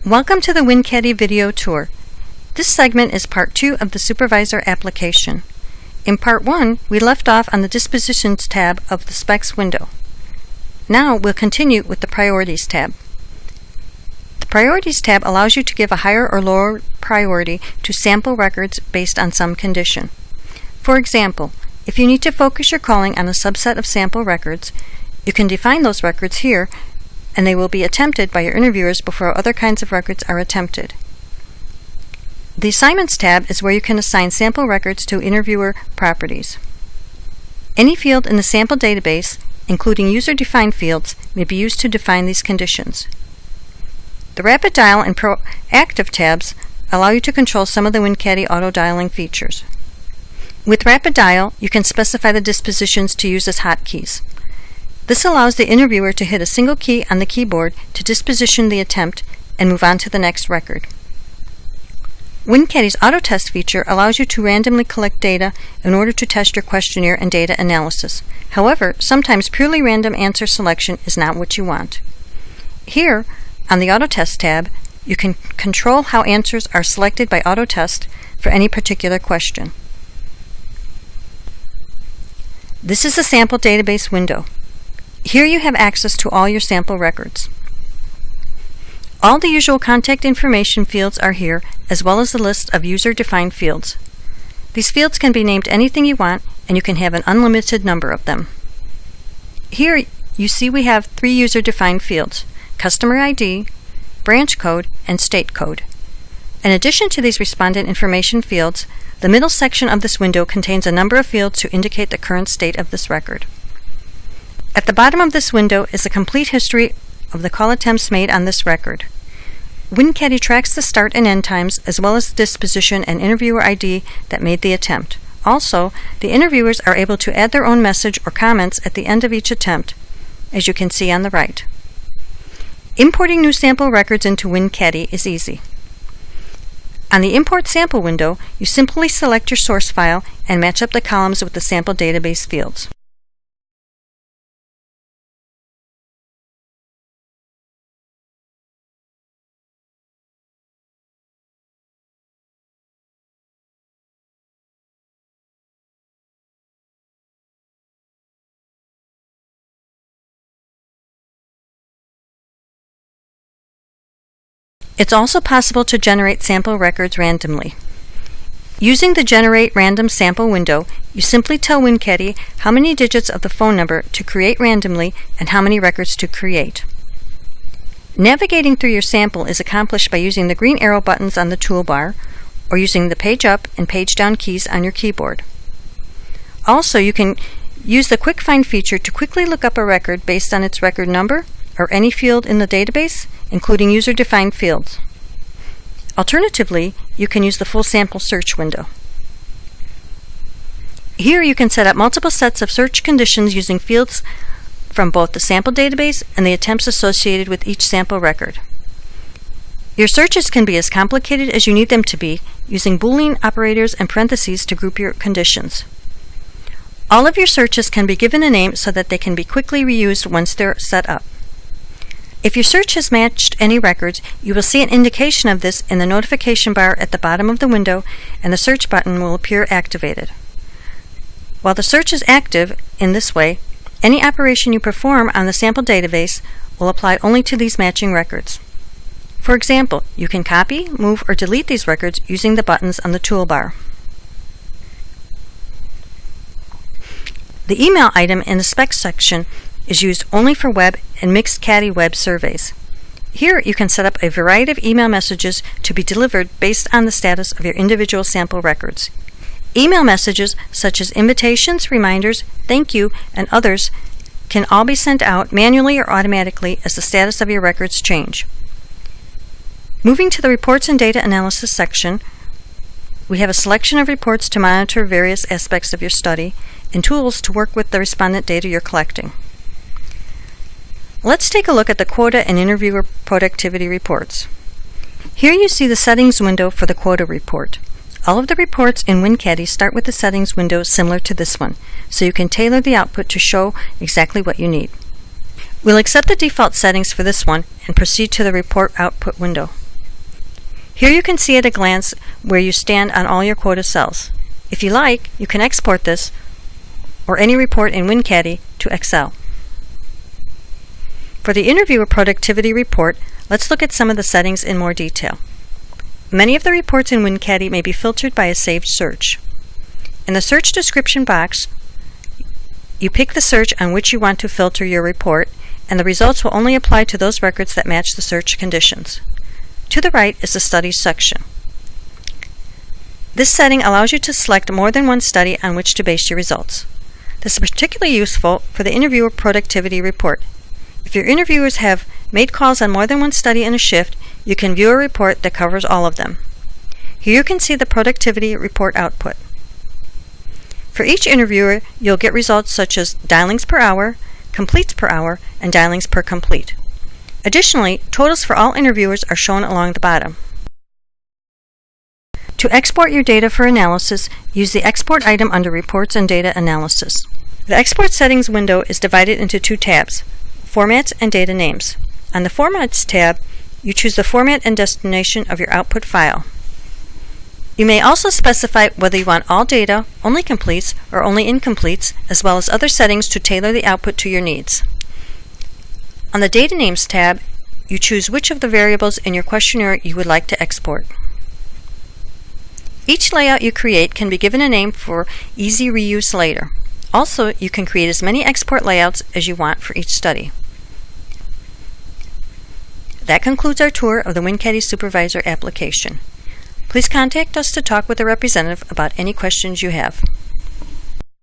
Welcome to the WinCATI video tour. This segment is part 2 of the Supervisor application. In part 1, we left off on the Dispositions tab of the Specs window. Now we'll continue with the Priorities tab. The Priorities tab allows you to give a higher or lower priority to sample records based on some condition. For example, if you need to focus your calling on a subset of sample records, you can define those records here, and they will be attempted by your interviewers before other kinds of records are attempted. The Assignments tab is where you can assign sample records to interviewer properties. Any field in the sample database, including user-defined fields, may be used to define these conditions. The Rapid Dial and Proactive tabs allow you to control some of the WinCATI auto-dialing features. With Rapid Dial, you can specify the dispositions to use as hotkeys. This allows the interviewer to hit a single key on the keyboard to disposition the attempt and move on to the next record. WinCATI's Auto Test feature allows you to randomly collect data in order to test your questionnaire and data analysis. However, sometimes purely random answer selection is not what you want. Here, on the Auto Test tab, you can control how answers are selected by Auto Test for any particular question. This is the Sample Database window. Here you have access to all your sample records. All the usual contact information fields are here, as well as the list of user-defined fields. These fields can be named anything you want, and you can have an unlimited number of them. Here you see we have 3 user-defined fields: customer ID, branch code, and state code. In addition to these respondent information fields, the middle section of this window contains a number of fields to indicate the current state of this record. At the bottom of this window is a complete history of the call attempts made on this record. WinCATI tracks the start and end times, as well as the disposition and interviewer ID that made the attempt. Also, the interviewers are able to add their own message or comments at the end of each attempt, as you can see on the right. Importing new sample records into WinCATI is easy. On the Import Sample window, you simply select your source file and match up the columns with the sample database fields. It's also possible to generate sample records randomly. Using the Generate Random Sample window, you simply tell WinCATI how many digits of the phone number to create randomly and how many records to create. Navigating through your sample is accomplished by using the green arrow buttons on the toolbar or using the Page Up and Page Down keys on your keyboard. Also, you can use the Quick Find feature to quickly look up a record based on its record number or any field in the database, including user-defined fields. Alternatively, you can use the Full Sample Search window. Here you can set up multiple sets of search conditions using fields from both the sample database and the attempts associated with each sample record. Your searches can be as complicated as you need them to be, using Boolean operators and parentheses to group your conditions. All of your searches can be given a name so that they can be quickly reused once they're set up. If your search has matched any records, you will see an indication of this in the notification bar at the bottom of the window, and the search button will appear activated. While the search is active, in this way, any operation you perform on the sample database will apply only to these matching records. For example, you can copy, move, or delete these records using the buttons on the toolbar. The email item in the Specs section is used only for web and mixed CATI web surveys. Here you can set up a variety of email messages to be delivered based on the status of your individual sample records. Email messages such as invitations, reminders, thank you, and others can all be sent out manually or automatically as the status of your records change. Moving to the Reports and Data Analysis section, we have a selection of reports to monitor various aspects of your study and tools to work with the respondent data you're collecting. Let's take a look at the quota and interviewer productivity reports. Here you see the settings window for the quota report. All of the reports in WinCATI start with the settings window similar to this one, so you can tailor the output to show exactly what you need. We'll accept the default settings for this one and proceed to the report output window. Here you can see at a glance where you stand on all your quota cells. If you like, you can export this or any report in WinCATI to Excel. For the interviewer productivity report, let's look at some of the settings in more detail. Many of the reports in WinCATI may be filtered by a saved search. In the search description box, you pick the search on which you want to filter your report, and the results will only apply to those records that match the search conditions. To the right is the Studies section. This setting allows you to select more than one study on which to base your results. This is particularly useful for the interviewer productivity report. If your interviewers have made calls on more than one study in a shift, you can view a report that covers all of them. Here you can see the productivity report output. For each interviewer, you'll get results such as dialings per hour, completes per hour, and dialings per complete. Additionally, totals for all interviewers are shown along the bottom. To export your data for analysis, use the Export item under Reports and Data Analysis. The Export Settings window is divided into two tabs, Formats and Data Names. On the Formats tab, you choose the format and destination of your output file. You may also specify whether you want all data, only completes, or only incompletes, as well as other settings to tailor the output to your needs. On the Data Names tab, you choose which of the variables in your questionnaire you would like to export. Each layout you create can be given a name for easy reuse later. Also, you can create as many export layouts as you want for each study. That concludes our tour of the WinCATI Supervisor application. Please contact us to talk with a representative about any questions you have.